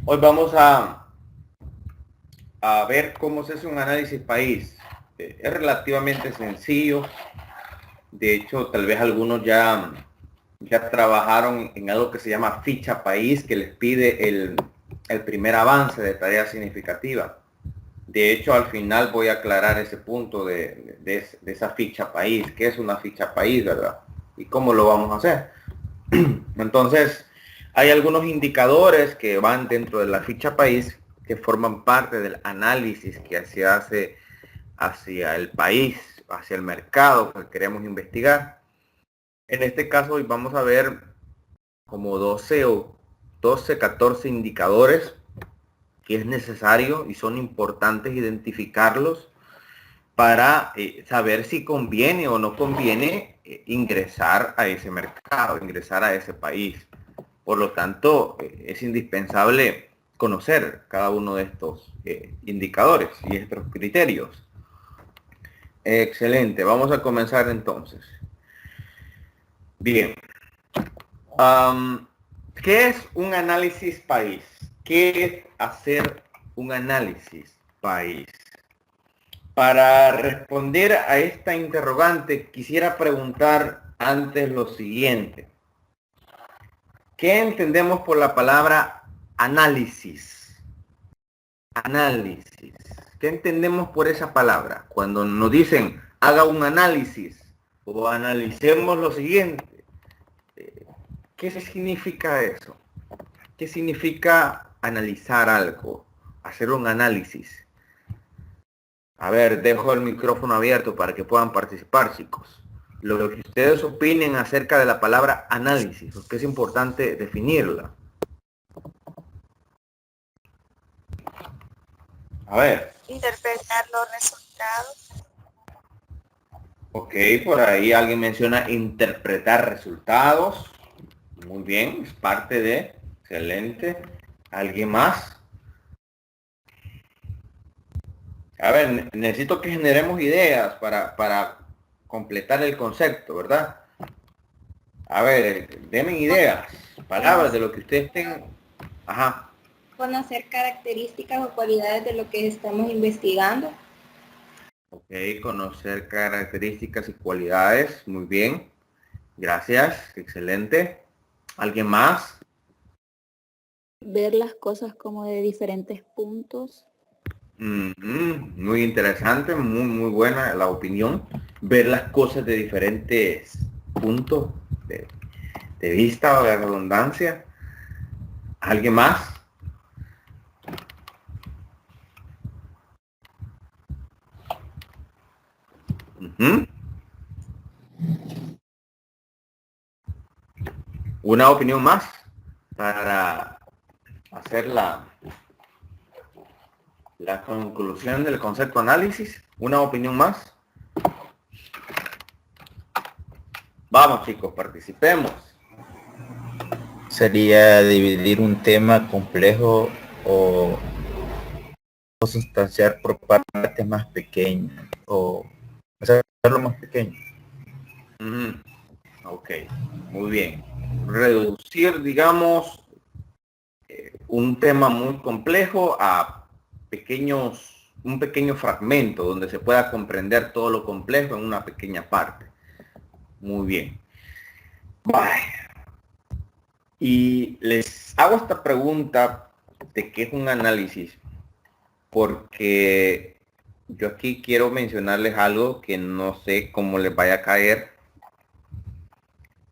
Hoy vamos a ver cómo se hace un análisis país. Es relativamente sencillo. De hecho, tal vez algunos ya trabajaron en algo que se llama ficha país, que les pide el primer avance de tarea significativa. De hecho, al final voy a aclarar ese punto de esa ficha país. ¿Qué es una ficha país, verdad? ¿Y cómo lo vamos a hacer? Entonces, hay algunos indicadores que van dentro de la ficha país que forman parte del análisis que se hace hacia el país, hacia el mercado que queremos investigar. En este caso, hoy vamos a ver como 14 indicadores que es necesario y son importantes identificarlos para saber si conviene o no conviene ingresar a ese mercado, ingresar a ese país. Por lo tanto, es indispensable conocer cada uno de estos indicadores y estos criterios. Excelente, vamos a comenzar entonces. Bien, ¿qué es un análisis país? ¿Qué es hacer un análisis país? Para responder a esta interrogante, quisiera preguntar antes lo siguiente. ¿Qué entendemos por la palabra análisis? Análisis. ¿Qué entendemos por esa palabra? Cuando nos dicen haga un análisis o analicemos lo siguiente, ¿qué significa eso? ¿Qué significa analizar algo? Hacer un análisis. A ver, dejo el micrófono abierto para que puedan participar, chicos. Lo que ustedes opinen acerca de la palabra análisis, porque es importante definirla. A ver. Interpretar los resultados. Ok, por ahí alguien menciona interpretar resultados. Muy bien, es parte de. Excelente. ¿Alguien más? A ver, necesito que generemos ideas para completar el concepto, ¿verdad? A ver, denme ideas, palabras de lo que ustedes tengan. Ajá. Conocer características o cualidades de lo que estamos investigando. Ok, conocer características y cualidades. Muy bien. Gracias. Excelente. ¿Alguien más? Ver las cosas como de diferentes puntos. Muy interesante, muy buena la opinión. Ver las cosas de diferentes puntos de vista o de redundancia. ¿Alguien más? Una opinión más para hacer la conclusión del concepto análisis. Una opinión más. Vamos, chicos, participemos. Sería dividir un tema complejo o sustanciar por partes más pequeñas o hacerlo más pequeño. Ok, muy bien. Reducir, digamos, un tema muy complejo a un pequeño fragmento donde se pueda comprender todo lo complejo en una pequeña parte. Muy bien. Vale. Y les hago esta pregunta de qué es un análisis, porque yo aquí quiero mencionarles algo que no sé cómo les vaya a caer,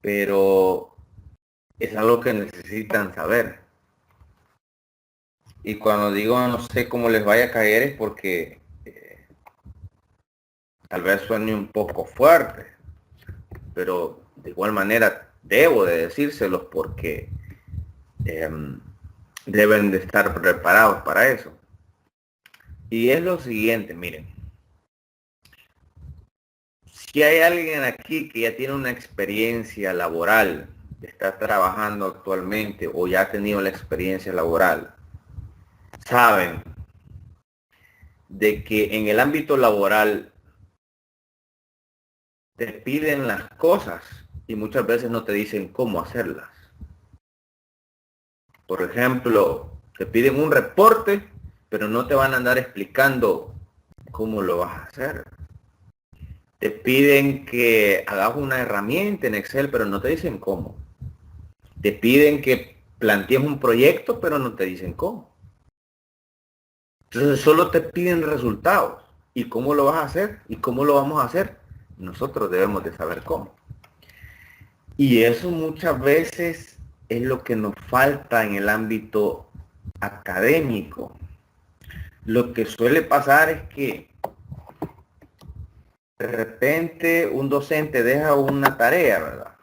pero es algo que necesitan saber. Y cuando digo no sé cómo les vaya a caer es porque tal vez suene un poco fuerte, pero de igual manera debo de decírselos porque deben de estar preparados para eso. Y es lo siguiente, miren. Si hay alguien aquí que ya tiene una experiencia laboral, está trabajando actualmente o ya ha tenido la experiencia laboral, saben de que en el ámbito laboral te piden las cosas y muchas veces no te dicen cómo hacerlas. Por ejemplo, Te piden un reporte, pero no te van a andar explicando cómo lo vas a hacer. Te piden que hagas una herramienta en Excel, pero no te dicen cómo. Te piden que plantees un proyecto, pero no te dicen cómo. Entonces solo te piden resultados. ¿Y cómo lo vas a hacer? ¿Y cómo lo vamos a hacer? Nosotros debemos de saber cómo. Y eso muchas veces es lo que nos falta en el ámbito académico. Lo que suele pasar es que de repente un docente deja una tarea, ¿verdad?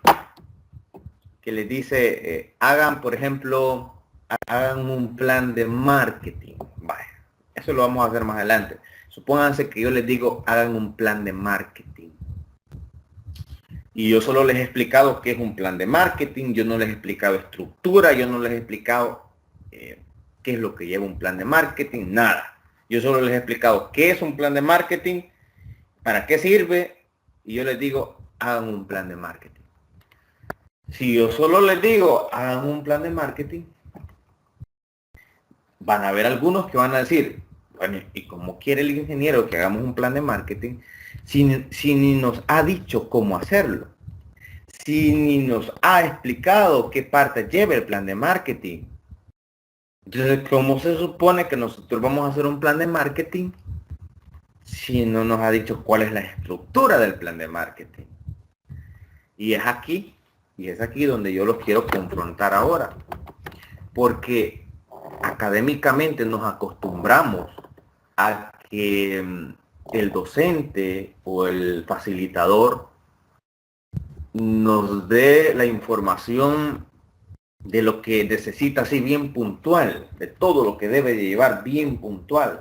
Que les dice, hagan, por ejemplo, hagan un plan de marketing. Vaya, eso lo vamos a hacer más adelante. Supónganse que yo les digo, hagan un plan de marketing. Y yo solo les he explicado qué es un plan de marketing, yo no les he explicado estructura, yo no les he explicado qué es lo que lleva un plan de marketing, nada. Yo solo les he explicado qué es un plan de marketing, para qué sirve, y yo les digo, hagan un plan de marketing. Si yo solo les digo, hagan un plan de marketing, van a haber algunos que van a decir, bueno, ¿y cómo quiere el ingeniero que hagamos un plan de marketing si ni nos ha dicho cómo hacerlo? Si ni nos ha explicado qué parte lleva el plan de marketing. Entonces, ¿cómo se supone que nosotros vamos a hacer un plan de marketing si no nos ha dicho cuál es la estructura del plan de marketing? Y es aquí donde yo los quiero confrontar ahora. Porque académicamente nos acostumbramos a que el docente o el facilitador nos dé la información de lo que necesita así bien puntual, de todo lo que debe de llevar bien puntual.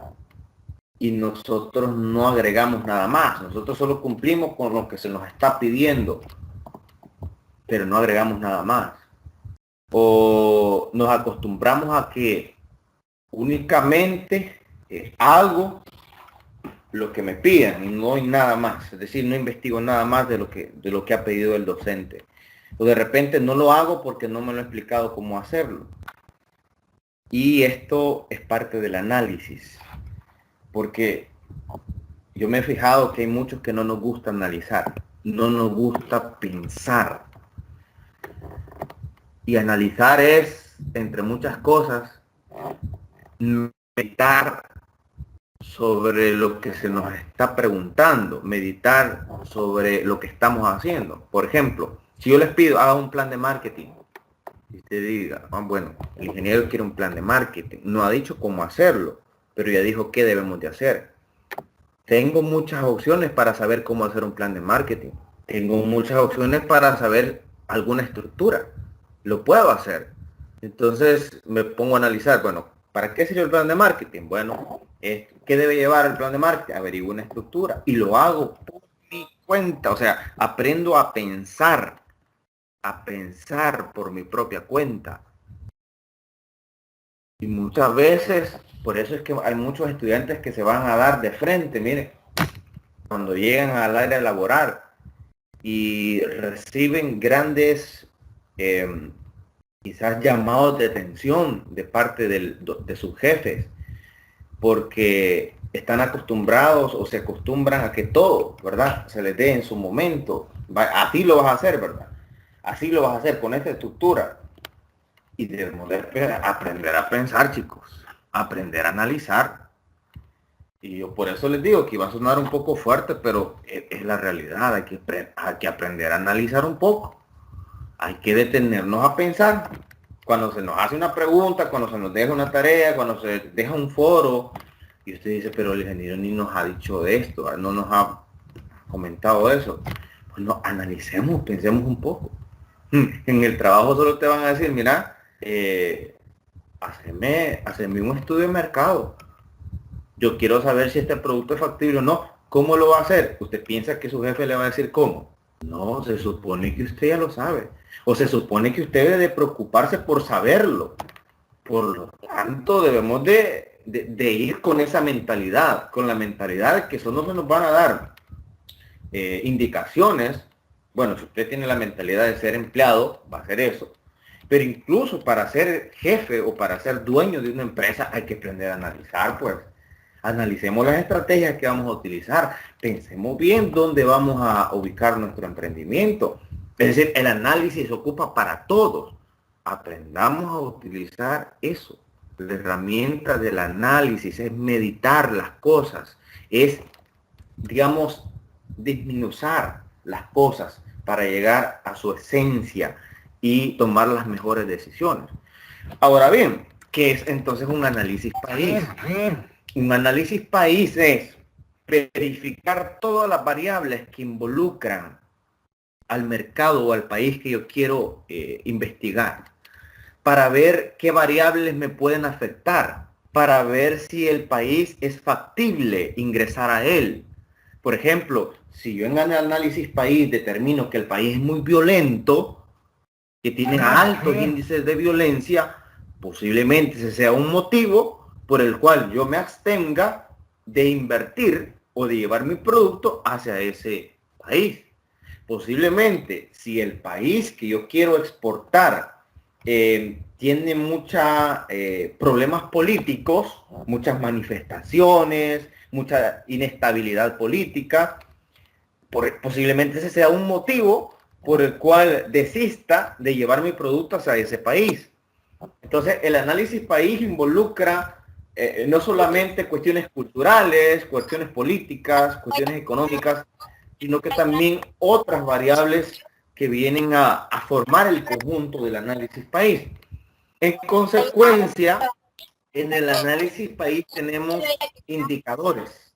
Y nosotros no agregamos nada más, nosotros solo cumplimos con lo que se nos está pidiendo, pero no agregamos nada más. O nos acostumbramos a que únicamente hago lo que me pidan y no hay nada más, es decir, no investigo nada más de lo que ha pedido el docente. O de repente no lo hago porque no me lo he explicado cómo hacerlo. Y esto es parte del análisis, porque yo me he fijado que hay muchos que no nos gusta analizar, no nos gusta pensar. Y analizar es, entre muchas cosas, meditar sobre lo que se nos está preguntando, meditar sobre lo que estamos haciendo. Por ejemplo, si yo les pido, haga un plan de marketing, y usted diga, bueno, el ingeniero quiere un plan de marketing, no ha dicho cómo hacerlo, pero ya dijo qué debemos de hacer. Tengo muchas opciones para saber cómo hacer un plan de marketing. Tengo muchas opciones para saber alguna estructura. Lo puedo hacer. Entonces me pongo a analizar, bueno, ¿para qué sirve el plan de marketing? Bueno, ¿qué debe llevar el plan de marketing? Averiguo una estructura y lo hago por mi cuenta. O sea, aprendo a pensar por mi propia cuenta. Y muchas veces, por eso es que hay muchos estudiantes que se van a dar de frente, miren, cuando llegan al área laboral y reciben grandes quizás llamados de atención de parte de sus jefes, porque están acostumbrados o se acostumbran a que todo, ¿verdad?, se les dé en su momento. Así lo vas a hacer, ¿verdad? Así lo vas a hacer con esta estructura. Y debemos de aprender a pensar, chicos, aprender a analizar. Y yo por eso les digo que iba a sonar un poco fuerte, pero es la realidad. Hay que aprender a analizar un poco. Hay que detenernos a pensar. Cuando se nos hace una pregunta, cuando se nos deja una tarea, cuando se deja un foro, y usted dice, pero el ingeniero ni nos ha dicho esto, no nos ha comentado eso. Pues no, analicemos, pensemos un poco. En el trabajo solo te van a decir, mira, haceme un estudio de mercado. Yo quiero saber si este producto es factible o no. ¿Cómo lo va a hacer? ¿Usted piensa que su jefe le va a decir cómo? No, se supone que usted ya lo sabe. O se supone que usted debe de preocuparse por saberlo. Por lo tanto, debemos de ir con esa mentalidad, con la mentalidad de que solo se nos van a dar indicaciones. Bueno, si usted tiene la mentalidad de ser empleado, va a hacer eso. Pero incluso para ser jefe o para ser dueño de una empresa hay que aprender a analizar, pues. Analicemos las estrategias que vamos a utilizar. Pensemos bien dónde vamos a ubicar nuestro emprendimiento. Es decir, el análisis se ocupa para todos. Aprendamos a utilizar eso. La herramienta del análisis es meditar las cosas. Es, digamos, disminuzar las cosas para llegar a su esencia y tomar las mejores decisiones. Ahora bien, ¿qué es entonces un análisis país? Un análisis país es verificar todas las variables que involucran al mercado o al país que yo quiero investigar, para ver qué variables me pueden afectar, para ver si el país es factible ingresar a él. Por ejemplo, si yo en el análisis país determino que el país es muy violento, que tiene altos índices de violencia, posiblemente ese sea un motivo por el cual yo me abstenga de invertir o de llevar mi producto hacia ese país. Posiblemente, si el país que yo quiero exportar tiene muchos problemas políticos, muchas manifestaciones, mucha inestabilidad política, posiblemente ese sea un motivo por el cual desista de llevar mi producto hacia ese país. Entonces, el análisis país involucra no solamente cuestiones culturales, cuestiones políticas, cuestiones económicas, sino que también otras variables que vienen a formar el conjunto del análisis país. En consecuencia, en el análisis país tenemos indicadores.